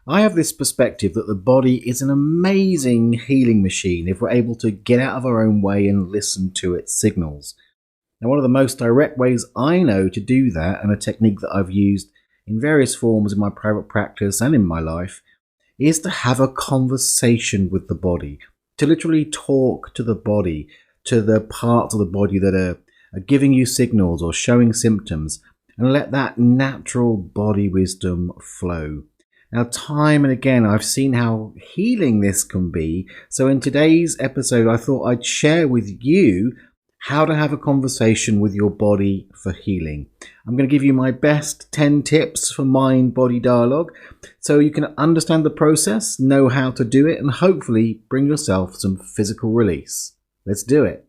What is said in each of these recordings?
I have this perspective that the body is an amazing healing machine if we're able to get out of our own way and listen to its signals. Now, one of the most direct ways I know to do that, and a technique that I've used in various forms in my private practice and in my life, is to have a conversation with the body, to literally talk to the body, to the parts of the body that are giving you signals or showing symptoms, and let that natural body wisdom flow. Now, time and again, I've seen how healing this can be. So in today's episode, I thought I'd share with you how to have a conversation with your body for healing. I'm going to give you my best 10 tips for mind-body dialogue so you can understand the process, know how to do it, and hopefully bring yourself some physical release. Let's do it.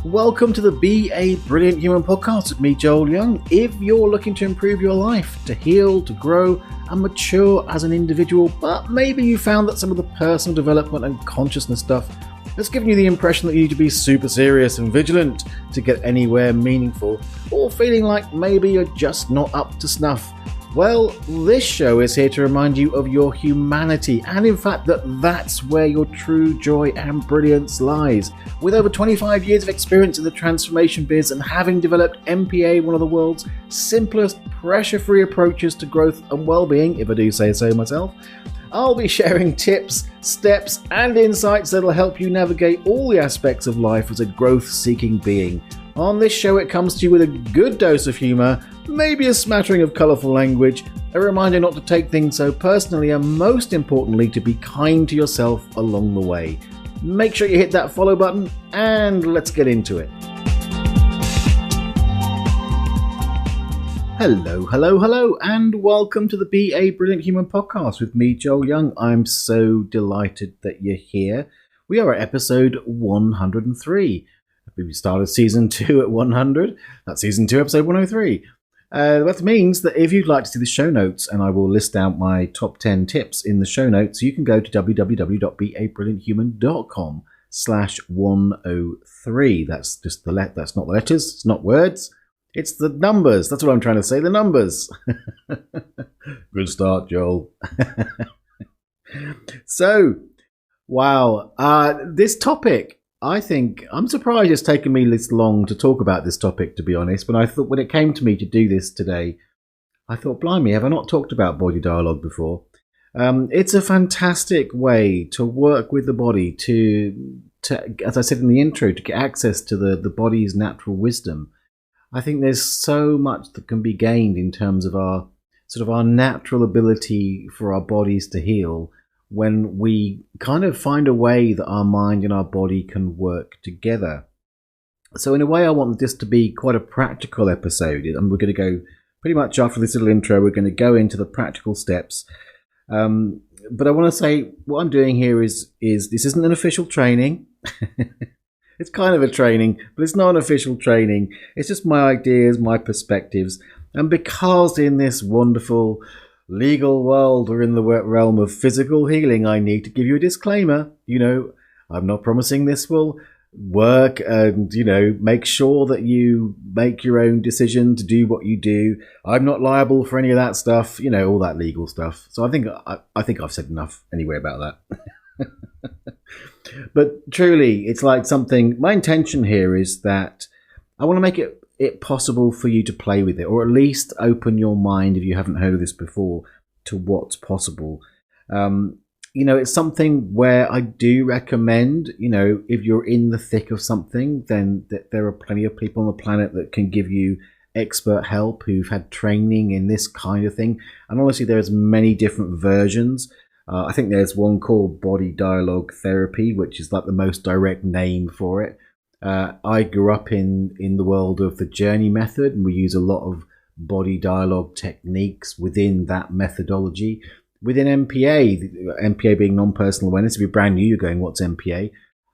Welcome to the Be a Brilliant Human podcast with me, Joel Young. If you're looking to improve your life, to heal, to grow, and mature as an individual, but maybe you found that some of the personal development and consciousness stuff has given you the impression that you need to be super serious and vigilant to get anywhere meaningful, or feeling like maybe you're just not up to snuff, well, this show is here to remind you of your humanity, and in fact that's where your true joy and brilliance lies. With over 25 years of experience in the transformation biz and having developed MPA, one of the world's simplest, pressure-free approaches to growth and well-being, if I do say so myself, I'll be sharing tips, steps, and insights that'll help you navigate all the aspects of life as a growth-seeking being. On this show, it comes to you with a good dose of humour, maybe a smattering of colourful language, a reminder not to take things so personally, and most importantly, to be kind to yourself along the way. Make sure you hit that follow button, and let's get into it. Hello, and welcome to the Be a Brilliant Human podcast with me, Joel Young. I'm so delighted that you're here. We are at episode 103. We started season 2 at 100. That's season 2, episode 103. That means that if you'd like to see the show notes, and I will list out my top 10 tips in the show notes, you can go to www.beabrillianthuman.com/103. That's just that's not the letters, it's not words. It's the numbers. That's what I'm trying to say, the numbers. Good start, Joel. So, wow. This topic, I think, I'm surprised it's taken me this long to talk about this topic, to be honest. But I thought when it came to me to do this today, I thought, blimey, have I not talked about body dialogue before? It's a fantastic way to work with the body, to as I said in the intro, to get access to the body's natural wisdom. I think there's so much that can be gained in terms of our natural ability for our bodies to heal when we kind of find a way that our mind and our body can work together. So in a way, I want this to be quite a practical episode, and we're going to go pretty much after this little intro, we're going to go into the practical steps. But I want to say what I'm doing here is this isn't an official training. It's kind of a training, but it's not an official training. It's just my ideas, my perspectives. And because in this wonderful legal world or in the realm of physical healing, I need to give you a disclaimer. I'm not promising this will work and, make sure that you make your own decision to do what you do. I'm not liable for any of that stuff, all that legal stuff. So I think I've said enough anyway about that. But truly, it's like something, my intention here is that I want to make it possible for you to play with it, or at least open your mind, if you haven't heard of this before, to what's possible. It's something where I do recommend, if you're in the thick of something, then there are plenty of people on the planet that can give you expert help who've had training in this kind of thing. And honestly, there's many different versions. I think there's one called body dialogue therapy, which is like the most direct name for it. I grew up in the world of the journey method, and we use a lot of body dialogue techniques within that methodology. Within MPA being non-personal awareness, if you're brand new, you're going, what's MPA?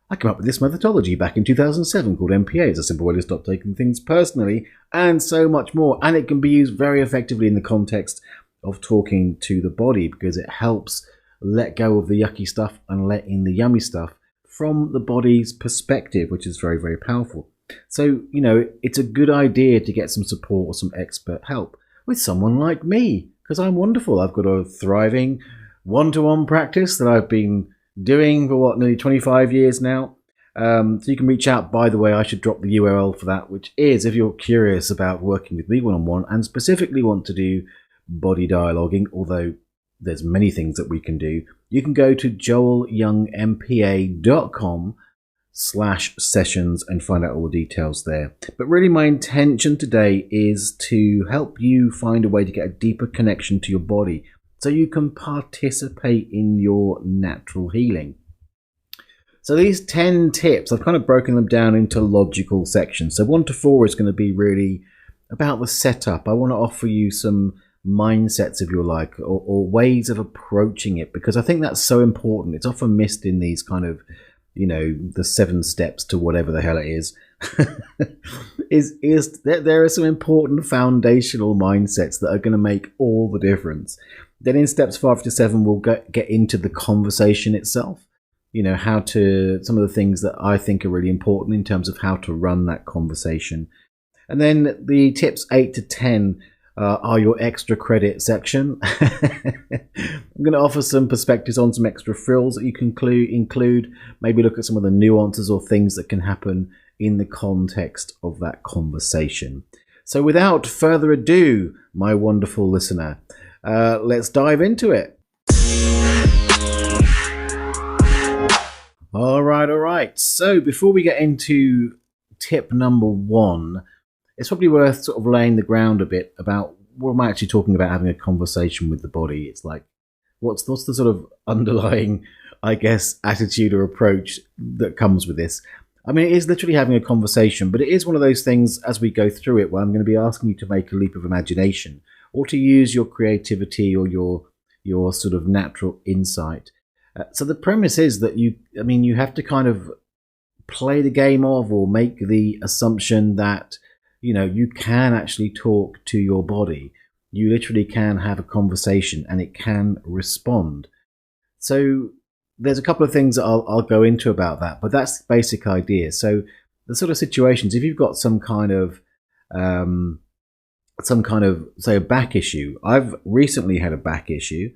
I came up with this methodology back in 2007 called MPA. It's a simple way to stop taking things personally, and so much more. And it can be used very effectively in the context of talking to the body, because it helps let go of the yucky stuff and let in the yummy stuff from the body's perspective, which is very, very powerful. So, it's a good idea to get some support or some expert help with someone like me, because I'm wonderful. I've got a thriving one-to-one practice that I've been doing for nearly 25 years now. So you can reach out. By the way, I should drop the URL for that, which is, if you're curious about working with me one-on-one and specifically want to do body dialoguing, although there's many things that we can do, you can go to joelyoungmpa.com/sessions and find out all the details there. But really my intention today is to help you find a way to get a deeper connection to your body so you can participate in your natural healing. So these 10 tips, I've kind of broken them down into logical sections. So 1 to 4 is going to be really about the setup. I want to offer you some mindsets, if you like, or ways of approaching it, because I think that's so important. It's often missed in these kind of, the 7 steps to whatever the hell it is. is there are some important foundational mindsets that are going to make all the difference. Then in steps 5 to 7, we'll get into the conversation itself. Some of the things that I think are really important in terms of how to run that conversation. And then the tips 8 to 10 are your extra credit section. I'm going to offer some perspectives on some extra frills that you can include, maybe look at some of the nuances or things that can happen in the context of that conversation. So without further ado, my wonderful listener, let's dive into it. All right. So before we get into tip number 1, it's probably worth sort of laying the ground a bit about what am I actually talking about, having a conversation with the body. It's like, what's the sort of underlying, I guess, attitude or approach that comes with this? I mean, it is literally having a conversation, but it is one of those things as we go through it where I'm going to be asking you to make a leap of imagination or to use your creativity or your sort of natural insight. So the premise is that you have to kind of play the game of, or make the assumption that, you can actually talk to your body. You literally can have a conversation and it can respond. So there's a couple of things that I'll go into about that, but that's the basic idea. So the sort of situations, if you've got some kind of, say, a back issue. I've recently had a back issue.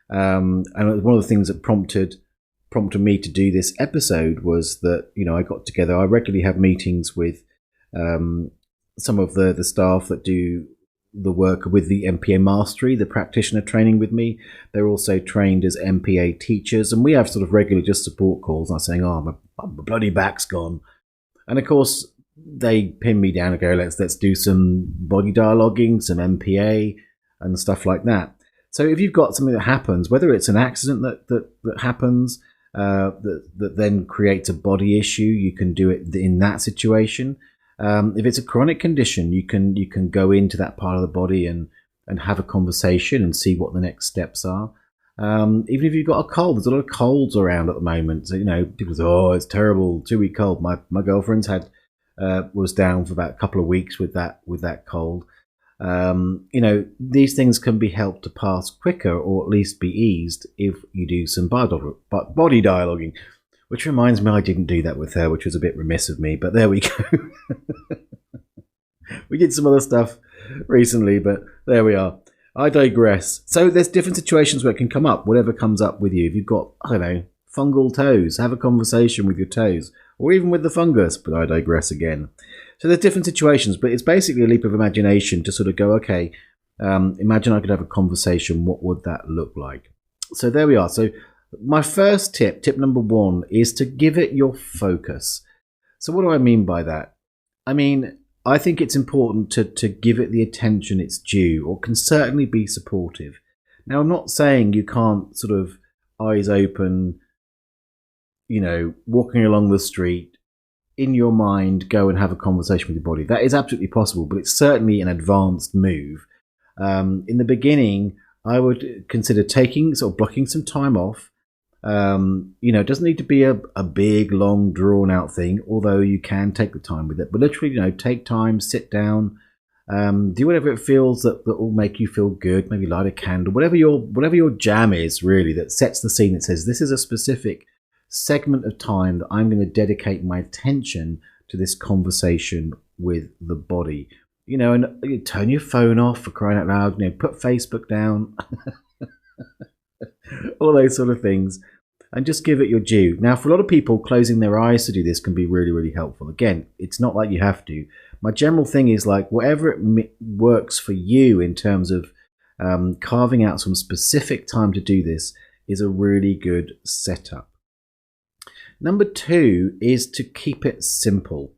And one of the things that prompted me to do this episode was that, I got together. I regularly have meetings with some of the staff that do the work with the MPA Mastery, the practitioner training with me. They're also trained as MPA teachers, and we have sort of regular just support calls, not saying, my bloody back's gone. And of course, they pin me down and go, let's do some body dialoguing, some MPA and stuff like that. So if you've got something that happens, whether it's an accident that happens, that then creates a body issue, you can do it in that situation. If it's a chronic condition, you can go into that part of the body and have a conversation and see what the next steps are. Even if you've got a cold, there's a lot of colds around at the moment. So, people say, oh, it's terrible, 2-week cold. My girlfriend's was down for about a couple of weeks with that cold. These things can be helped to pass quicker, or at least be eased if you do some body dialoguing, which reminds me I didn't do that with her, which was a bit remiss of me, but there we go. We did some other stuff recently, but there we are. I digress. So there's different situations where it can come up, whatever comes up with you. If you've got, fungal toes, have a conversation with your toes, or even with the fungus, but I digress again. So there's different situations, but it's basically a leap of imagination to sort of go, okay, imagine I could have a conversation. What would that look like? So there we are. So my first tip number 1, is to give it your focus. So what do I mean by that? I think it's important to give it the attention it's due, or can certainly be supportive. Now, I'm not saying you can't sort of eyes open, walking along the street, in your mind, go and have a conversation with your body. That is absolutely possible, but it's certainly an advanced move. In the beginning, I would consider blocking some time off. It doesn't need to be a big, long, drawn out thing, although you can take the time with it. But literally, take time, sit down, do whatever it feels that will make you feel good. Maybe light a candle, whatever your jam is, really, that sets the scene. That says this is a specific segment of time that I'm going to dedicate my attention to this conversation with the body. and you turn your phone off, for crying out loud, put Facebook down, all those sort of things, and just give it your due. Now, for a lot of people, closing their eyes to do this can be really, really helpful. Again, it's not like you have to. My general thing is like whatever works for you in terms of carving out some specific time to do this is a really good setup. Number 2 is to keep it simple.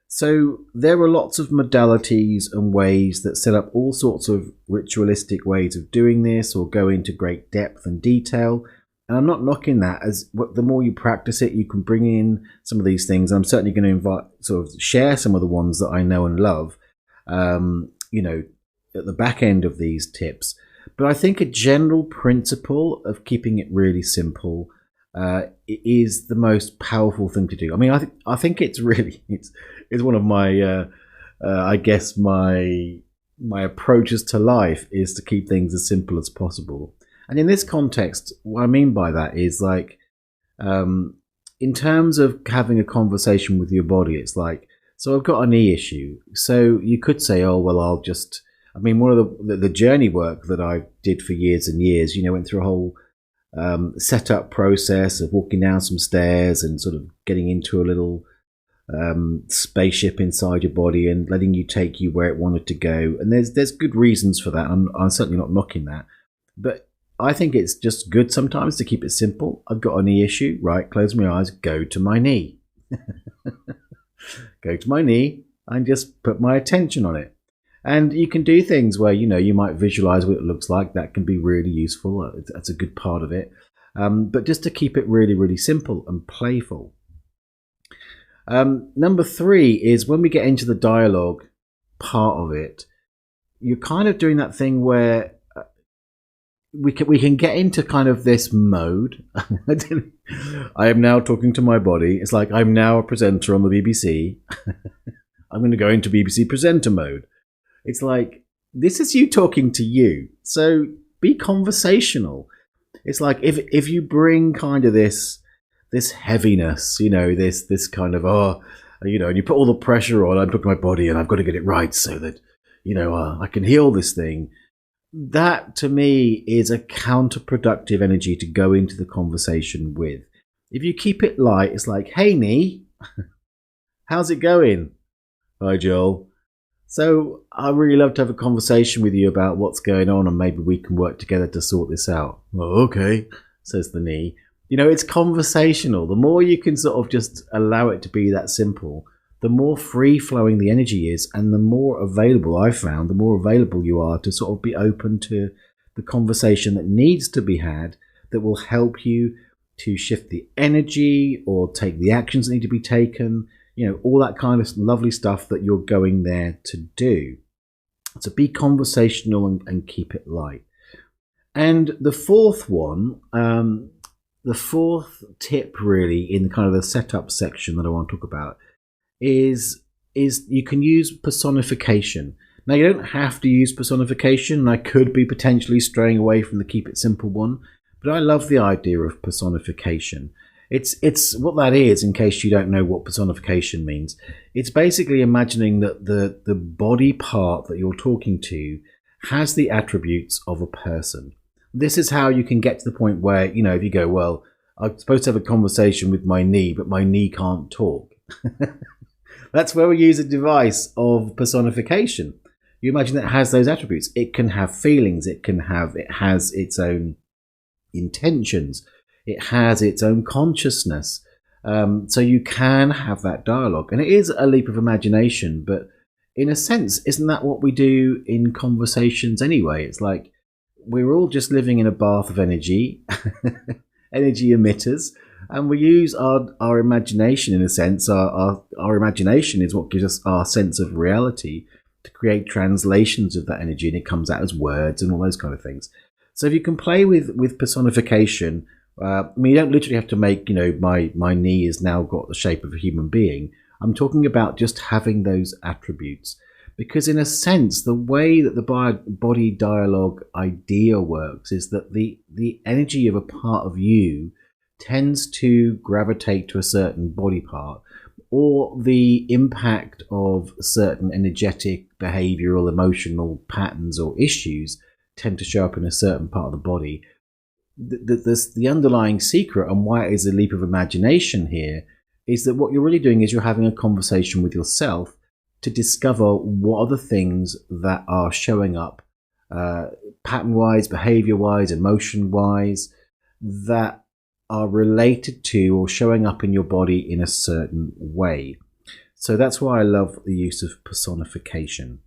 So there are lots of modalities and ways that set up all sorts of ritualistic ways of doing this or go into great depth and detail. And I'm not knocking that. As the more you practice it, you can bring in some of these things. I'm certainly going to share some of the ones that I know and love, at the back end of these tips. But I think a general principle of keeping it really simple is the most powerful thing to do. I mean, I think it's one of my I guess my approaches to life is to keep things as simple as possible. And in this context, what I mean by that is like, in terms of having a conversation with your body, it's like, so I've got a knee issue. So you could say, oh, well, one of the journey work that I did for years and years, went through a whole setup process of walking down some stairs and sort of getting into a little spaceship inside your body and letting you take you where it wanted to go. And there's good reasons for that. I'm certainly not knocking that. But I think it's just good sometimes to keep it simple. I've got a knee issue, right? Close my eyes, go to my knee. Go to my knee and just put my attention on it. And you can do things where, you might visualize what it looks like. That can be really useful. That's a good part of it. But just to keep it really, really simple and playful. Number 3 is when we get into the dialogue part of it, you're kind of doing that thing where we can get into kind of this mode. I am now talking to my body. It's like I'm now a presenter on the BBC. I'm going to go into BBC presenter mode. It's like, this is you talking to you. So be conversational. It's like if you bring kind of this heaviness, this kind of, and you put all the pressure on, I'm talking to my body and I've got to get it right so that, I can heal this thing. That to me is a counterproductive energy to go into the conversation with. If you keep it light, it's like, hey, knee, how's it going? Hi, Joel. So I really love to have a conversation with you about what's going on and maybe we can work together to sort this out. Oh, okay, says the knee. It's conversational. The more you can sort of just allow it to be that simple, the more free-flowing the energy is and the more available, I've found, the more available you are to sort of be open to the conversation that needs to be had that will help you to shift the energy or take the actions that need to be taken, all that kind of lovely stuff that you're going there to do. So be conversational and keep it light. And the fourth one, the fourth tip really in kind of the setup section that I want to talk about is you can use personification. Now, you don't have to use personification, and I could be potentially straying away from the keep it simple one, but I love the idea of personification. It's what that is, in case you don't know what personification means. It's basically imagining that the body part that you're talking to has the attributes of a person. This is how you can get to the point where, if you go, well, I'm supposed to have a conversation with my knee, but my knee can't talk. That's where we use a device of personification. You imagine that it has those attributes. It can have feelings. It has its own intentions. It has its own consciousness. So you can have that dialogue. And it is a leap of imagination, but in a sense, isn't that what we do in conversations anyway? It's like we're all just living in a bath of energy, energy emitters, and we use our imagination in a sense. Our imagination is what gives us our sense of reality to create translations of that energy, and it comes out as words and all those kind of things. So if you can play with personification, you don't literally have to make, my knee has now got the shape of a human being. I'm talking about just having those attributes. Because in a sense, the way that the body dialogue idea works is that the energy of a part of you tends to gravitate to a certain body part, or the impact of certain energetic, behavioral, emotional patterns or issues tend to show up in a certain part of the body. The underlying secret and why it is a leap of imagination here is that what you're really doing is you're having a conversation with yourself to discover what are the things that are showing up pattern-wise, behavior-wise, emotion-wise, that are related to or showing up in your body in a certain way. So that's why I love the use of personification.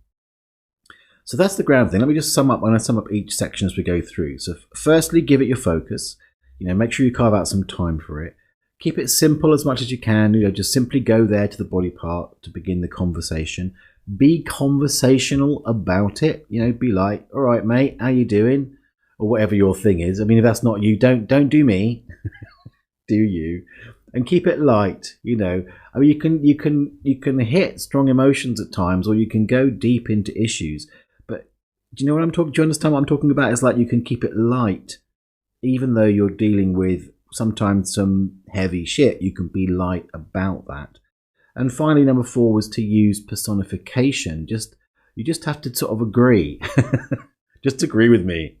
So that's the ground thing. Let me just sum up. I'm going to sum up each section as we go through. So firstly, give it your focus. Make sure you carve out some time for it. Keep it simple as much as you can. Just simply go there to the body part to begin the conversation. Be conversational about it. Be like, all right, mate, how you doing? Or whatever your thing is. I mean, if that's not you, don't do me. Do you? And keep it light. I mean, you can hit strong emotions at times, or you can go deep into issues. But do you know what I'm talking? Do you understand what I'm talking about? It's like you can keep it light, even though you're dealing with sometimes some heavy shit. You can be light about that. And finally, number 4 was to use personification. You just have to sort of agree. Just agree with me.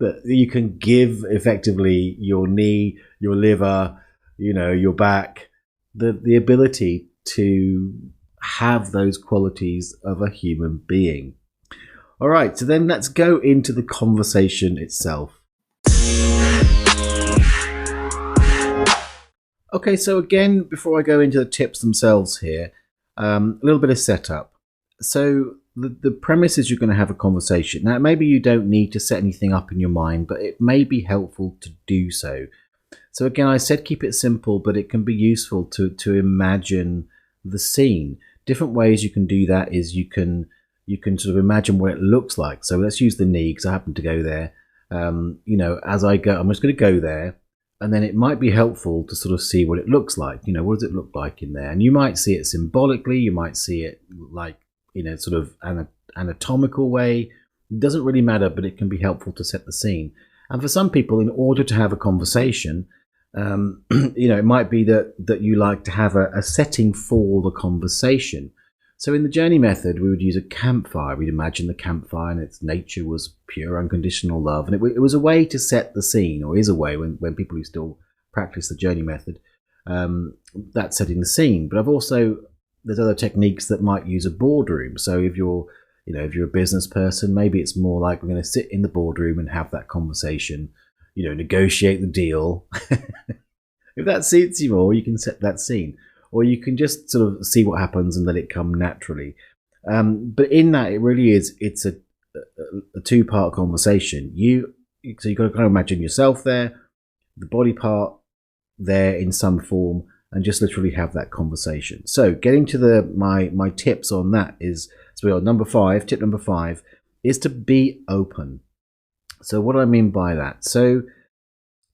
That you can give effectively your knee, your liver, your back, the ability to have those qualities of a human being. All right, so then let's go into the conversation itself. Okay, so again, before I go into the tips themselves here, a little bit of setup. So the premise is you're going to have a conversation. Now, maybe you don't need to set anything up in your mind, but it may be helpful to do so. So again, I said keep it simple, but it can be useful to imagine the scene. Different ways you can do that is you can sort of imagine what it looks like. So let's use the knee because I happen to go there. As I go, I'm just going to go there. And then it might be helpful to sort of see what it looks like. What does it look like in there? And you might see it symbolically. You might see it like, sort of anatomical way. It doesn't really matter, but it can be helpful to set the scene. And for some people, in order to have a conversation, it might be that you like to have a setting for the conversation. So in the journey method, we would use a campfire. We'd imagine the campfire and its nature was pure unconditional love. And it was a way to set the scene, or is a way when people who still practice the journey method, that's setting the scene. But there's other techniques that might use a boardroom. So if you're a business person, maybe it's more like we're going to sit in the boardroom and have that conversation, negotiate the deal. If that suits you more, you can set that scene. Or you can just sort of see what happens and let it come naturally. But in that, it's a 2-part conversation. So you've got to kind of imagine yourself there, the body part there in some form, and just literally have that conversation. So getting to my tips on that is, so we are tip number 5 is to be open. So what do I mean by that? So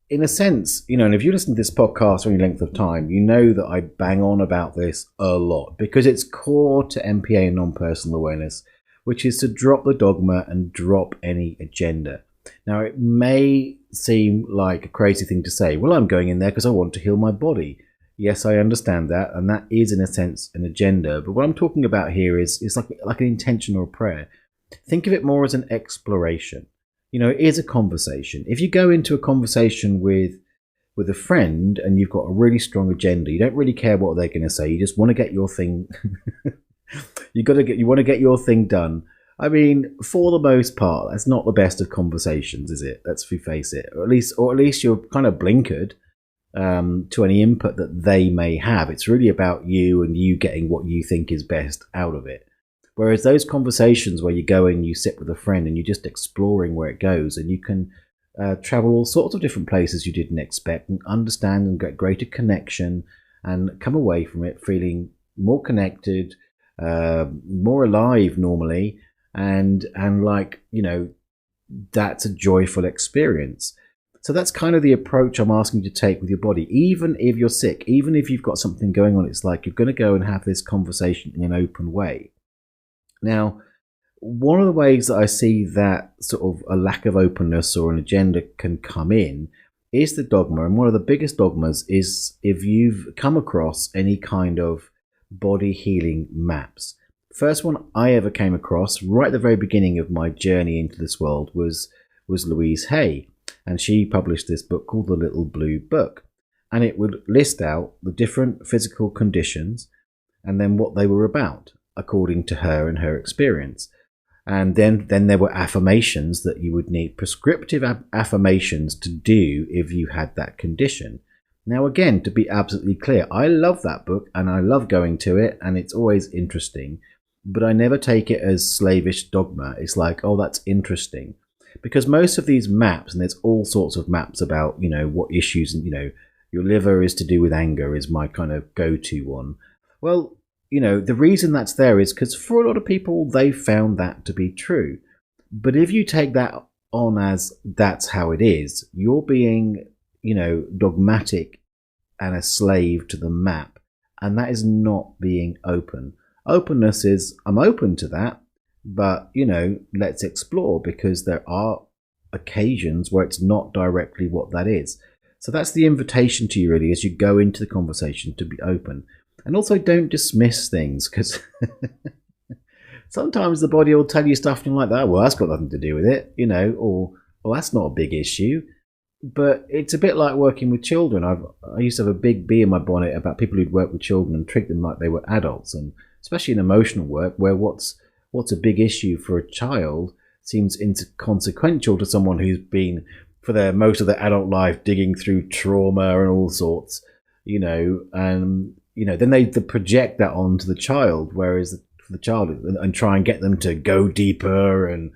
in a sense, and if you listen to this podcast for any length of time, you know that I bang on about this a lot because it's core to MPA and non-personal awareness, which is to drop the dogma and drop any agenda. Now, it may seem like a crazy thing to say. Well, I'm going in there because I want to heal my body. Yes, I understand that, and that is, in a sense, an agenda. But what I'm talking about here is like an intention or a prayer. Think of it more as an exploration. It is a conversation. If you go into a conversation with a friend and you've got a really strong agenda, you don't really care what they're going to say. You just want to get your thing. you want to get your thing done. I mean, for the most part, that's not the best of conversations, is it? Let's face it. Or at least you're kind of blinkered to any input that they may have. It's really about you and you getting what you think is best out of it. Whereas those conversations where you go and you sit with a friend and you're just exploring where it goes, and you can travel all sorts of different places you didn't expect and understand and get greater connection and come away from it feeling more connected, more alive normally, and like, that's a joyful experience. So that's kind of the approach I'm asking you to take with your body. Even if you're sick, even if you've got something going on, it's like you're going to go and have this conversation in an open way. Now, one of the ways that I see that sort of a lack of openness or an agenda can come in is the dogma, and one of the biggest dogmas is if you've come across any kind of body healing maps. First one I ever came across right at the very beginning of my journey into this world was Louise Hay, and she published this book called The Little Blue Book, and it would list out the different physical conditions and then what they were about according to her and her experience. And then there were affirmations that you would need, prescriptive affirmations to do if you had that condition. Now, again, to be absolutely clear, I love that book and I love going to it, and it's always interesting, but I never take it as slavish dogma. It's like, oh, that's interesting. Because most of these maps, and there's all sorts of maps about, what issues, and, your liver is to do with anger is my kind of go-to one. Well, the reason that's there is because for a lot of people, they found that to be true. But if you take that on as that's how it is, you're being, dogmatic and a slave to the map. And that is not being open. Openness is, I'm open to that, but, let's explore, because there are occasions where it's not directly what that is. So that's the invitation to you, really, as you go into the conversation, to be open. And also, don't dismiss things, because sometimes the body will tell you stuff and you're like that. Well, that's got nothing to do with it, or well, that's not a big issue. But it's a bit like working with children. I used to have a big bee in my bonnet about people who'd work with children and treat them like they were adults, and especially in emotional work, where what's a big issue for a child seems inconsequential to someone who's been for most of their adult life digging through trauma and all sorts, and then they project that onto the child, whereas for the child, and try and get them to go deeper and,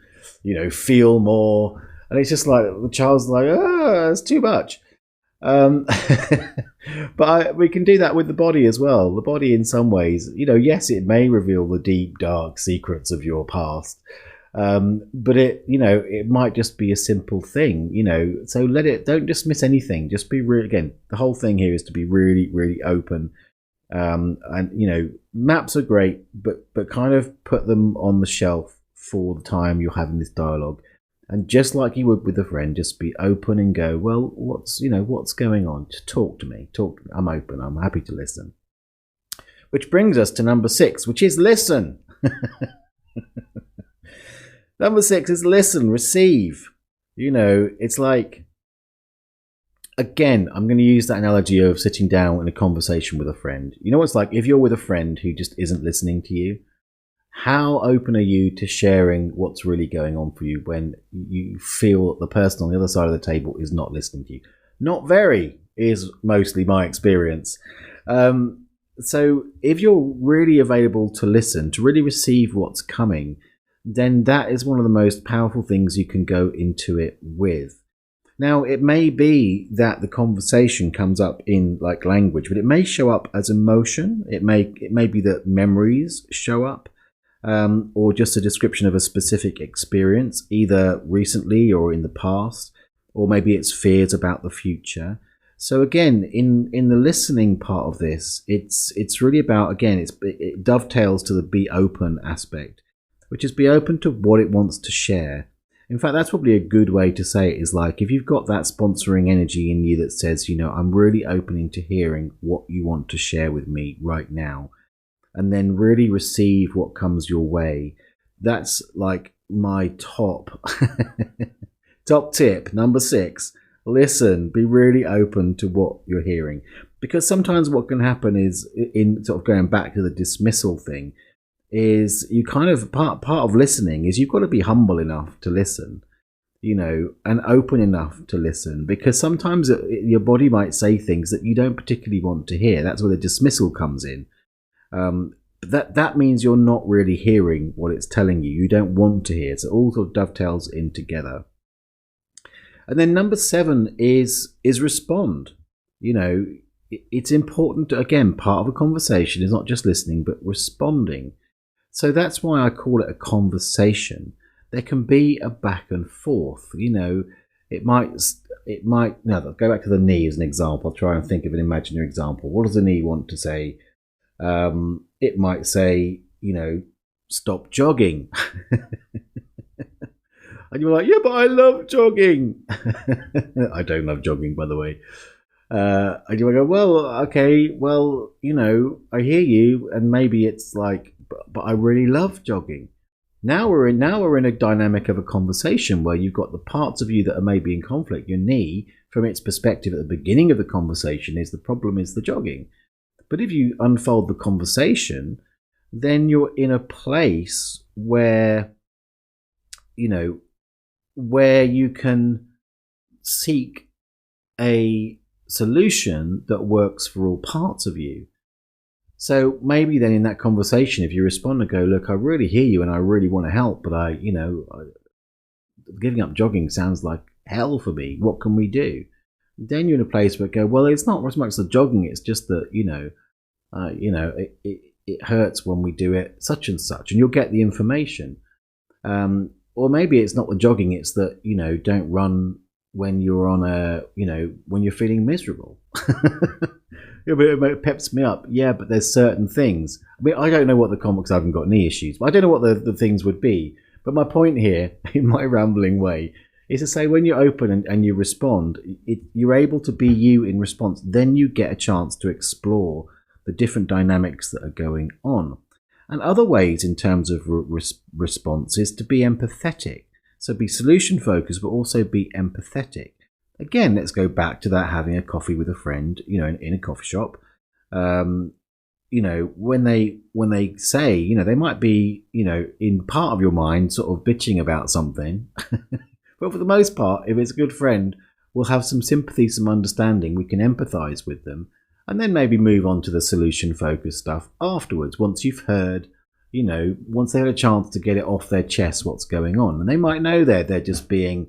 feel more. And it's just like, the child's like, it's too much. But we can do that with the body as well. The body, in some ways, yes, it may reveal the deep, dark secrets of your past. But it might just be a simple thing, so don't dismiss anything. Just be really, again, the whole thing here is to be really, really open. And maps are great, but kind of put them on the shelf for the time you're having this dialogue. And just like you would with a friend, just be open and go, well, what's going on? Just talk to me. I'm open. I'm happy to listen. Which brings us to number 6, which is listen. Number 6 is listen, receive. It's like, again, I'm going to use that analogy of sitting down in a conversation with a friend. What it's like if you're with a friend who just isn't listening to you. How open are you to sharing what's really going on for you when you feel that the person on the other side of the table is not listening to you? Not very is mostly my experience. So if you're really available to listen, to really receive what's coming, then that is one of the most powerful things you can go into it with. Now, it may be that the conversation comes up in like language, but it may show up as emotion. It may be that memories show up, or just a description of a specific experience, either recently or in the past, or maybe it's fears about the future. So again, in the listening part of this, it's really about, again, it dovetails to the be open aspect, which is be open to what it wants to share. In fact, that's probably a good way to say it, is like, if you've got that sponsoring energy in you that says, I'm really opening to hearing what you want to share with me right now, and then really receive what comes your way. That's like my top tip, number 6. Listen, be really open to what you're hearing. Because sometimes what can happen is, in sort of going back to the dismissal thing, is you kind of, part of listening is you've got to be humble enough to listen, and open enough to listen, because sometimes your body might say things that you don't particularly want to hear. That's where the dismissal comes in. That means you're not really hearing what it's telling you. You don't want to hear. So it all sort of dovetails in together. And then number 7 is respond. It's important to, again, part of a conversation is not just listening, but responding. So that's why I call it a conversation. There can be a back and forth. It might. Now, go back to the knee as an example. I'll try and think of an imaginary example. What does the knee want to say? It might say, stop jogging. And you're like, yeah, but I love jogging. I don't love jogging, by the way. And you go, well, okay, well, I hear you, and maybe it's like, but I really love jogging. Now we're in a dynamic of a conversation where you've got the parts of you that are maybe in conflict. Your knee, from its perspective at the beginning of the conversation, is the problem is the jogging. But if you unfold the conversation, then you're in a place where you can seek a solution that works for all parts of you. So maybe then in that conversation, if you respond and go, look, I really hear you and I really want to help, but giving up jogging sounds like hell for me. What can we do? Then you're in a place where go, well, it's not as much the jogging. It's just that, it hurts when we do it, such and such, and you'll get the information. Or maybe it's not the jogging. It's that, don't run when you're when you're feeling miserable. Yeah, but it peps me up. Yeah, but there's certain things. I mean, I don't know what the because I haven't got knee issues, but I don't know what the things would be. But my point here, in my rambling way, is to say when you're open and you respond, you're able to be you in response. Then you get a chance to explore the different dynamics that are going on. And other ways in terms of response is to be empathetic. So be solution focused, but also be empathetic. Again, let's go back to that having a coffee with a friend, in a coffee shop. When they say, they might be, in part of your mind sort of bitching about something. But for the most part, if it's a good friend, we'll have some sympathy, some understanding. We can empathize with them. And then maybe move on to the solution-focused stuff afterwards, once you've heard, once they had a chance to get it off their chest what's going on. And they might know they're just being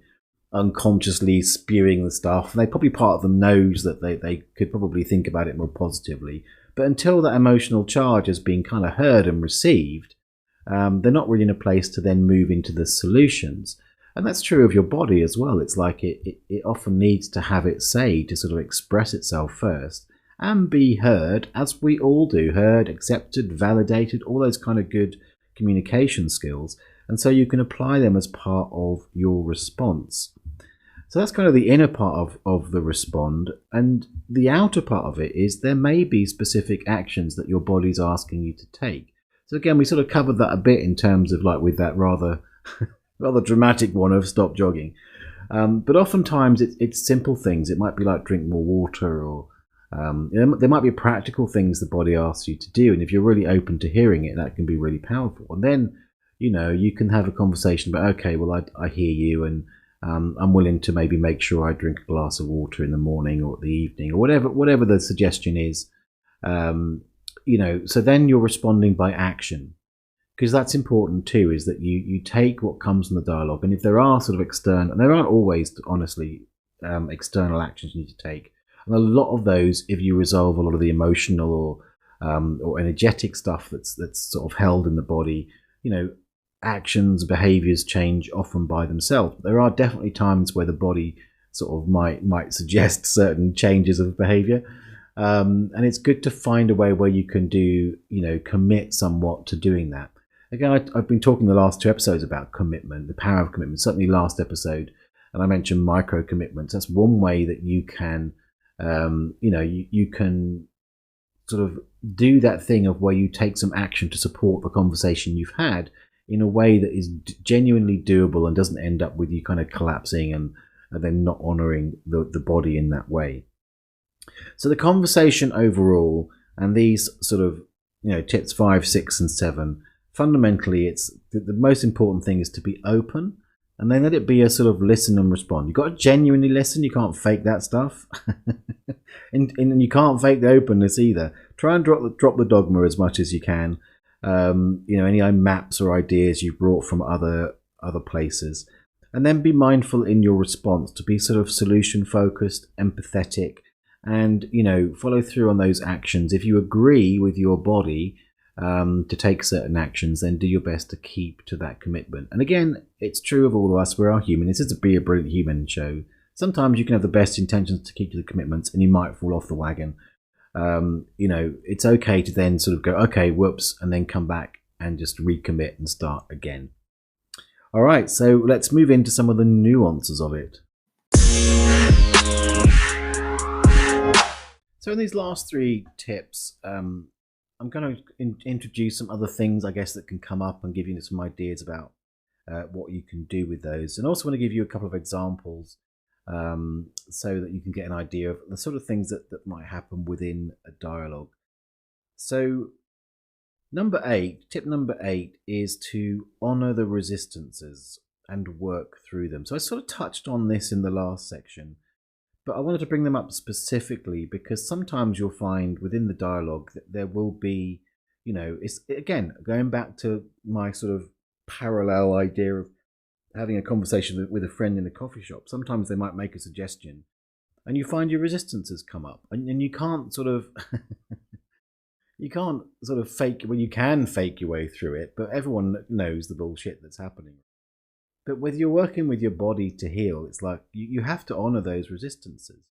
unconsciously spewing the stuff. And probably part of them knows that they could probably think about it more positively. But until that emotional charge has been kind of heard and received, they're not really in a place to then move into the solutions. And that's true of your body as well. It's like it often needs to have its say to sort of express itself first. And be heard, as we all do, heard, accepted, validated, all those kind of good communication skills. And so you can apply them as part of your response. So that's kind of the inner part of the respond. And the outer part of it is there may be specific actions that your body's asking you to take. So again, we sort of covered that a bit in terms of like with that rather dramatic one of stop jogging. But oftentimes it's simple things. It might be like drink more water, or there might be practical things the body asks you to do, and if you're really open to hearing it, that can be really powerful. And then, you can have a conversation about, okay, well, I hear you, and I'm willing to maybe make sure I drink a glass of water in the morning or the evening, or whatever the suggestion is. So then you're responding by action, because that's important too, is that you take what comes from the dialogue, and if there are sort of external, and there aren't always, honestly, external actions you need to take. And a lot of those, if you resolve a lot of the emotional or energetic stuff that's sort of held in the body, actions, behaviors change often by themselves. But there are definitely times where the body sort of might suggest certain changes of behavior. And it's good to find a way where you can commit somewhat to doing that. Again, I've been talking the last 2 episodes about commitment, the power of commitment. Certainly last episode, and I mentioned micro commitments. That's one way that you can you can sort of do that thing of where you take some action to support the conversation you've had in a way that is genuinely doable and doesn't end up with you kind of collapsing and then not honoring the body in that way. So the conversation overall, and these sort of tips 5, 6, and 7, fundamentally, it's the most important thing is to be open. And then let it be a sort of listen and respond. You've got to genuinely listen. You can't fake that stuff. and you can't fake the openness either. Try and drop the dogma as much as you can. Any maps or ideas you've brought from other places. And then be mindful in your response to be sort of solution focused, empathetic, and, follow through on those actions. If you agree with your body to take certain actions, then do your best to keep to that commitment. And again, it's true of all of us. We are human. This is to be a brilliant human show. Sometimes you can have the best intentions to keep to the commitments and you might fall off the wagon. It's okay to then sort of go, okay, whoops, and then come back and just recommit and start again. All right, so let's move into some of the nuances of it. So in these last 3 tips, I'm going to introduce some other things, I guess, that can come up and give you some ideas about what you can do with those. And also want to give you a couple of examples so that you can get an idea of the sort of things that might happen within a dialogue. So tip number 8 is to honor the resistances and work through them. So I sort of touched on this in the last section, but I wanted to bring them up specifically because sometimes you'll find within the dialogue that there will be, it's again, going back to my sort of parallel idea of having a conversation with a friend in a coffee shop. Sometimes they might make a suggestion and you find your resistances come up and you can't sort of fake, well, you can fake your way through it, but everyone knows the bullshit that's happening. But whether you're working with your body to heal, it's like you have to honor those resistances.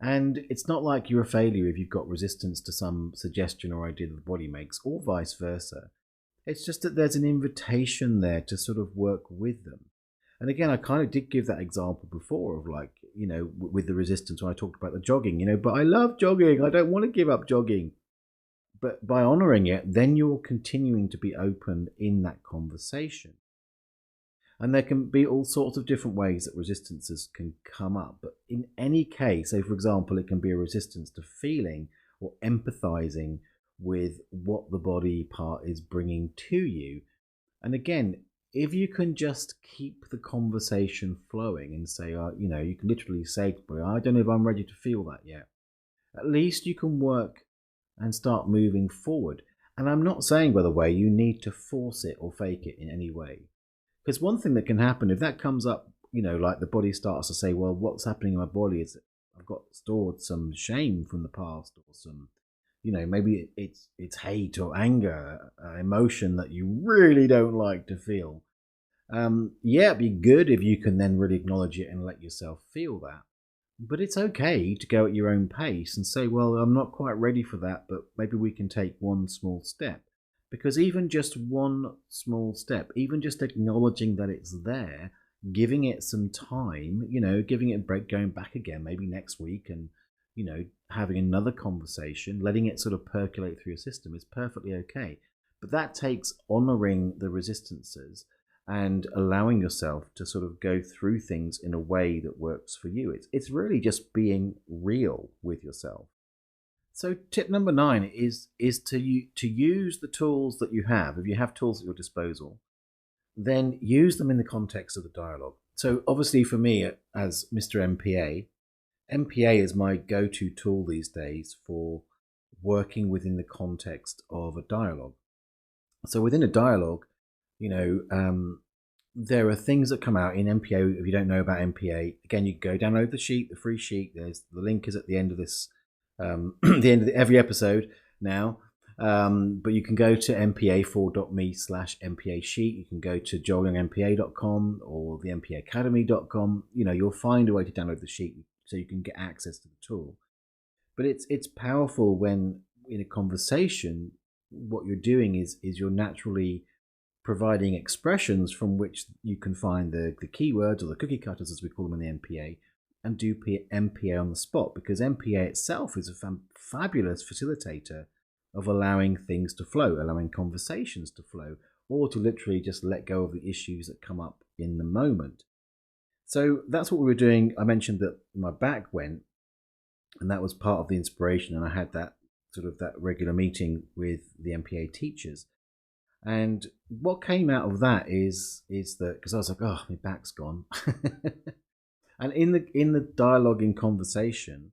And it's not like you're a failure if you've got resistance to some suggestion or idea that the body makes, or vice versa. It's just that there's an invitation there to sort of work with them. And again, I kind of did give that example before of like, with the resistance when I talked about the jogging, but I love jogging. I don't want to give up jogging. But by honoring it, then you're continuing to be open in that conversation. And there can be all sorts of different ways that resistances can come up. But in any case, say for example, it can be a resistance to feeling or empathizing with what the body part is bringing to you. And again, if you can just keep the conversation flowing and say, you can literally say to me, I don't know if I'm ready to feel that yet. At least you can work and start moving forward. And I'm not saying, by the way, you need to force it or fake it in any way. Because one thing that can happen, if that comes up, like the body starts to say, well, what's happening in my body is that I've got stored some shame from the past or some, maybe it's hate or anger, emotion that you really don't like to feel. It'd be good if you can then really acknowledge it and let yourself feel that. But it's okay to go at your own pace and say, well, I'm not quite ready for that, but maybe we can take one small step. Because even just one small step, even just acknowledging that it's there, giving it some time, giving it a break, going back again, maybe next week and, having another conversation, letting it sort of percolate through your system is perfectly okay. But that takes honoring the resistances and allowing yourself to sort of go through things in a way that works for you. It's really just being real with yourself. So tip number 9 is to use the tools that you have. If you have tools at your disposal, then use them in the context of the dialogue. So obviously for me, as Mr. MPA is my go-to tool these days for working within the context of a dialogue. So within a dialogue, there are things that come out in MPA. If you don't know about MPA, again, you go download the sheet, the free sheet. The link is at the end of this, the end of every episode now. But you can go to mpa4.me/MPA sheet. You can go to joelyoungmpa.com or the mpaacademy.com. You'll find a way to download the sheet so you can get access to the tool. But it's powerful when in a conversation, what you're doing is you're naturally providing expressions from which you can find the keywords or the cookie cutters, as we call them in the MPA, and do MPA on the spot, because MPA itself is a fabulous facilitator of allowing things to flow, allowing conversations to flow, or to literally just let go of the issues that come up in the moment. So that's what we were doing. I mentioned that my back went, and that was part of the inspiration, and I had that regular meeting with the MPA teachers. And what came out of that is that, because I was like, oh, my back's gone. And in the dialogue in conversation,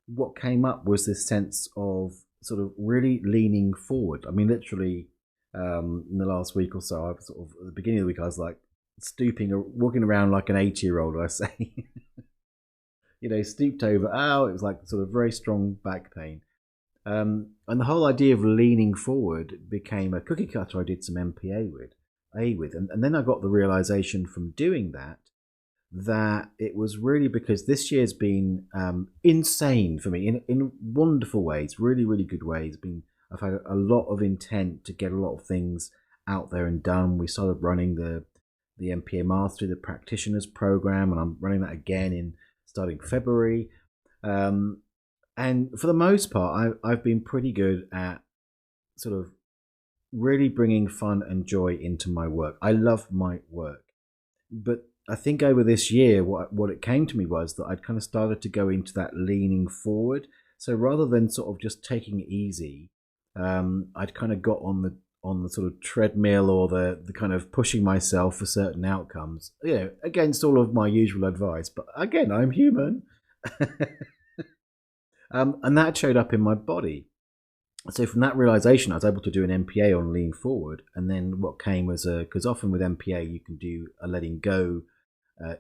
what came up was this sense of sort of really leaning forward. I mean, literally, in the last week or so, I was sort of at the beginning of the week, I was like stooping, walking around like an 80-year-old, I say. Stooped over. It was like sort of very strong back pain. And the whole idea of leaning forward became a cookie cutter I did some MPA with. And then I got the realization from doing that it was really because this year's been insane for me in wonderful ways, really, really good ways. I've had a lot of intent to get a lot of things out there and done. We started running the the MPA Mastery, the Practitioners Program, and I'm running that again in starting February. And for the most part, I've been pretty good at sort of really bringing fun and joy into my work. I love my work. But I think over this year, what it came to me was that I'd kind of started to go into that leaning forward. So rather than sort of just taking it easy, I'd kind of got on the sort of treadmill or the kind of pushing myself for certain outcomes, against all of my usual advice. But again, I'm human. And that showed up in my body. So from that realization, I was able to do an MPA on lean forward. And then what came was because often with MPA, you can do a letting go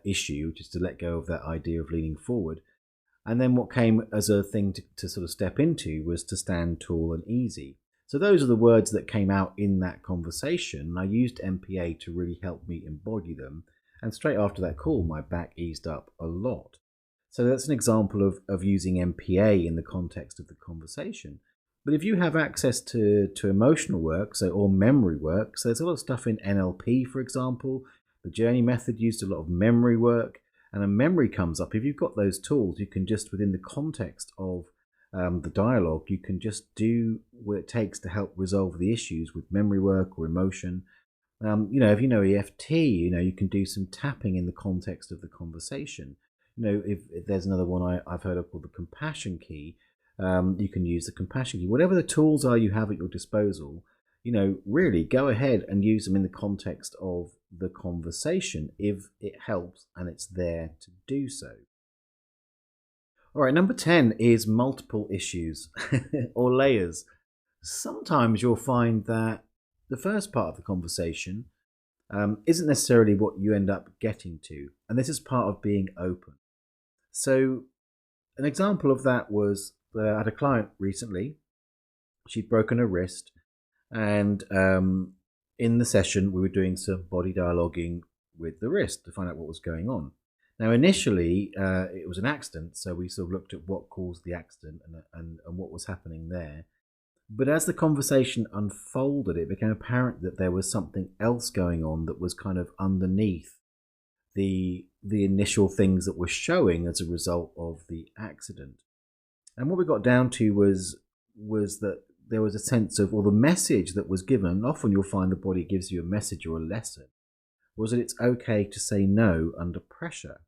issue, which is to let go of that idea of leaning forward. And then what came as a thing to sort of step into was to stand tall and easy. So those are the words that came out in that conversation. And I used MPA to really help me embody them. And straight after that call, my back eased up a lot. So that's an example of using MPA in the context of the conversation. But if you have access to emotional work, or memory work, so there's a lot of stuff in NLP, for example. The Journey method used a lot of memory work, and a memory comes up. If you've got those tools, you can just, within the context of the dialogue, you can just do what it takes to help resolve the issues with memory work or emotion. If you know EFT, you can do some tapping in the context of the conversation. If there's another one I've heard of called the compassion key, you can use the compassion key. Whatever the tools are you have at your disposal, really go ahead and use them in the context of the conversation if it helps and it's there to do so. All right, number 10 is multiple issues or layers. Sometimes you'll find that the first part of the conversation isn't necessarily what you end up getting to, and this is part of being open. So an example of that was I had a client recently. She'd broken her wrist, and in the session we were doing some body dialoguing with the wrist to find out what was going on. Now initially it was an accident, so we sort of looked at what caused the accident and what was happening there. But as the conversation unfolded, it became apparent that there was something else going on that was kind of underneath the initial things that were showing as a result of the accident. And what we got down to was that there was a sense of, the message that was given, and often you'll find the body gives you a message or a lesson, was that it's okay to say no under pressure.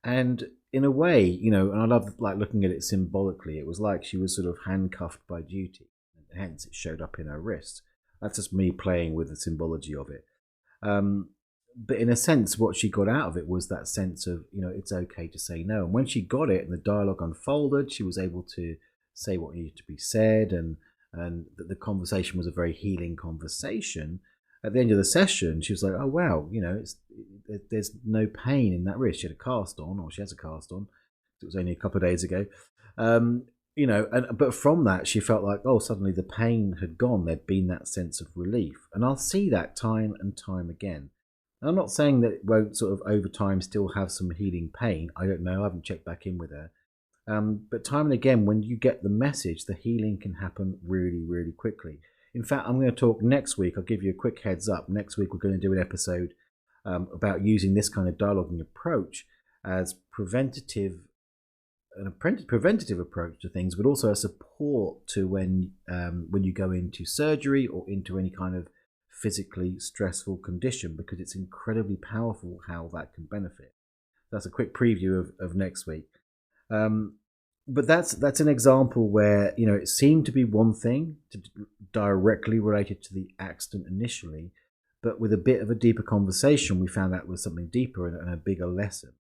And in a way, and I love looking at it symbolically, it was like she was sort of handcuffed by duty, and hence it showed up in her wrist. That's just me playing with the symbology of it. But in a sense, what she got out of it was that sense of, it's okay to say no. And when she got it and the dialogue unfolded, she was able to say what needed to be said, and the conversation was a very healing conversation. At the end of the session, she was like, oh, wow, there's no pain in that wrist. She had a cast on, or she has a cast on. It was only a couple of days ago. But from that, she felt like, suddenly the pain had gone. There'd been that sense of relief. And I'll see that time and time again. And I'm not saying that it won't sort of over time still have some healing pain. I don't know. I haven't checked back in with her. But time and again, when you get the message, the healing can happen really, really quickly. In fact, I'm going to talk next week. I'll give you a quick heads up. Next week, we're going to do an episode about using this kind of dialoguing approach as preventative approach to things, but also a support to when you go into surgery or into any kind of physically stressful condition, because it's incredibly powerful how that can benefit. That's a quick preview of next week. But that's an example where it seemed to be one thing directly related to the accident initially, but with a bit of a deeper conversation, we found that was something deeper and a bigger lesson.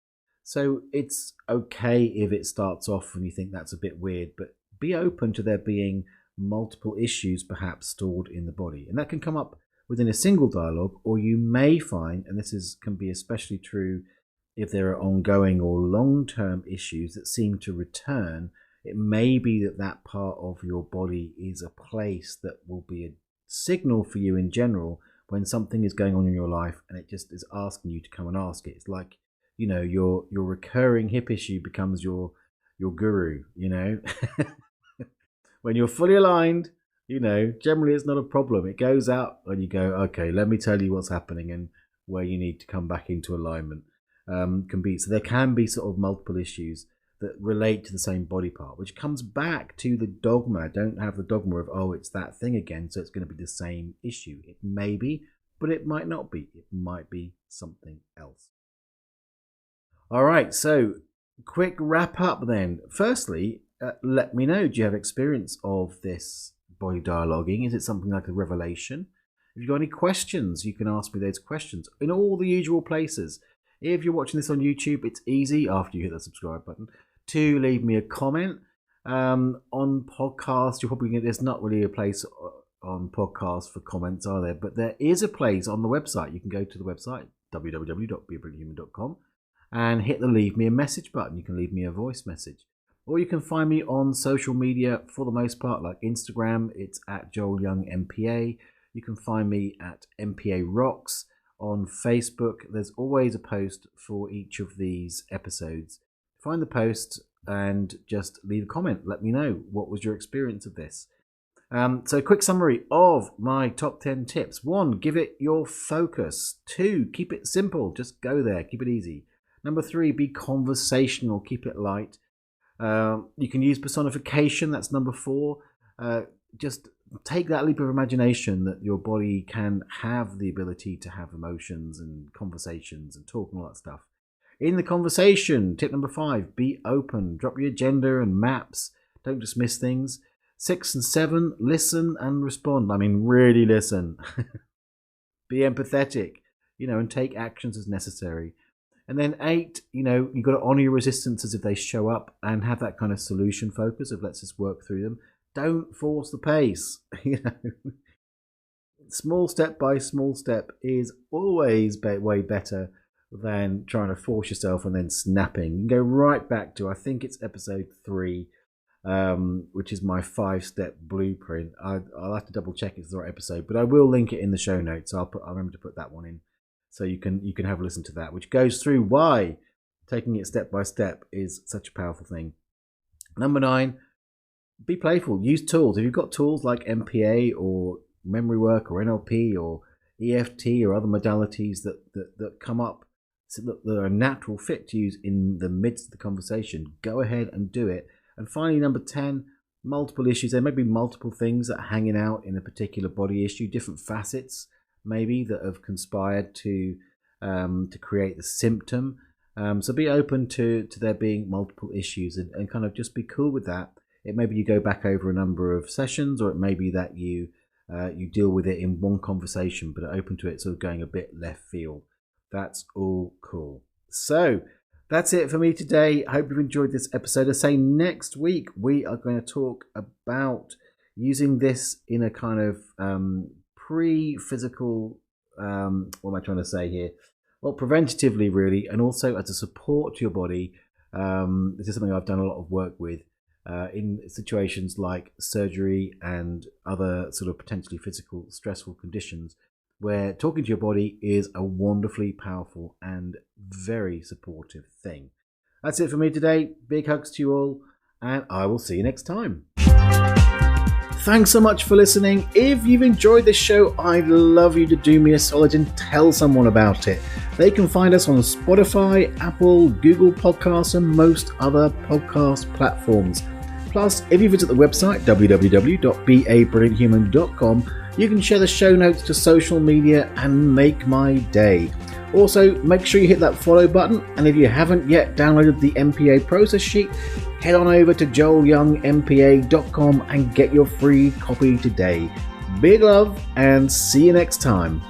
So it's okay if it starts off and you think that's a bit weird, but be open to there being multiple issues perhaps stored in the body, and that can come up within a single dialogue, or you may find, and can be especially true if there are ongoing or long-term issues that seem to return, it may be that part of your body is a place that will be a signal for you in general when something is going on in your life and it just is asking you to come and ask it. It's like, your recurring hip issue becomes your guru, When you're fully aligned, generally it's not a problem. It goes out and you go, okay, let me tell you what's happening. And where you need to come back into alignment. So there can be sort of multiple issues that relate to the same body part, which comes back to the dogma. Don't have the dogma of, oh, it's that thing again, so it's going to be the same issue. It may be, but it might not be. It might be something else. All right, so quick wrap up then. Firstly, let me know, do you have experience of this body dialoguing? Is it something like a revelation? If you've got any questions, you can ask me those questions in all the usual places. If you're watching this on YouTube, it's easy, after you hit the subscribe button, to leave me a comment. On podcasts, you're probably there's not really a place on podcasts for comments, are there? But there is a place on the website. You can go to the website, www.beabrillianthuman.com, and hit the leave me a message button. You can leave me a voice message. Or you can find me on social media for the most part, like Instagram, it's at Joel Young MPA. You can find me at MPA Rocks. On Facebook, there's always a post for each of these episodes. Find the post and just leave a comment. Let me know, what was your experience of this? So a quick summary of my top 10 tips. 1, give it your focus. 2, keep it simple. Just go there. Keep it easy. Number 3, be conversational. Keep it light. You can use personification. That's number 4. Just take that leap of imagination that your body can have the ability to have emotions and conversations and talk and all that stuff. In the conversation, tip number 5, be open. Drop your agenda and maps. Don't dismiss things. 6 and 7, listen and respond. I mean, really listen. Be empathetic, and take actions as necessary. And then 8, you've got to honor your resistances if they show up and have that kind of solution focus of let's just work through them. Don't force the pace. Small step by small step is always way better than trying to force yourself and then snapping. You can go right back to, I think it's episode 3, which is my 5-step blueprint. I'll have to double check it's the right episode, but I will link it in the show notes. I'll remember to put that one in, so you can have a listen to that, which goes through why taking it step by step is such a powerful thing. Number 9. Be playful. Use tools. If you've got tools like MPA or memory work or NLP or EFT or other modalities that come up so that are a natural fit to use in the midst of the conversation, go ahead and do it. And finally, number 10, multiple issues. There may be multiple things that are hanging out in a particular body issue, different facets maybe that have conspired to create the symptom. So be open to there being multiple issues and kind of just be cool with that. It may be you go back over a number of sessions, or it may be that you deal with it in one conversation, but are open to it sort of going a bit left field. That's all cool. So that's it for me today. I hope you've enjoyed this episode. I say next week we are going to talk about using this in a kind of pre-physical, what am I trying to say here? Well, preventatively really, and also as a support to your body. This is something I've done a lot of work with. In situations like surgery and other sort of potentially physical stressful conditions, where talking to your body is a wonderfully powerful and very supportive thing. That's it for me today. Big hugs to you all, and I will see you next time. Thanks so much for listening. If you've enjoyed this show, I'd love you to do me a solid and tell someone about it. They can find us on Spotify, Apple, Google Podcasts, and most other podcast platforms. Plus, if you visit the website, www.BABrillianthuman.com, you can share the show notes to social media and make my day. Also, make sure you hit that follow button, and if you haven't yet downloaded the MPA process sheet, head on over to joelyoungmpa.com and get your free copy today. Big love, and see you next time.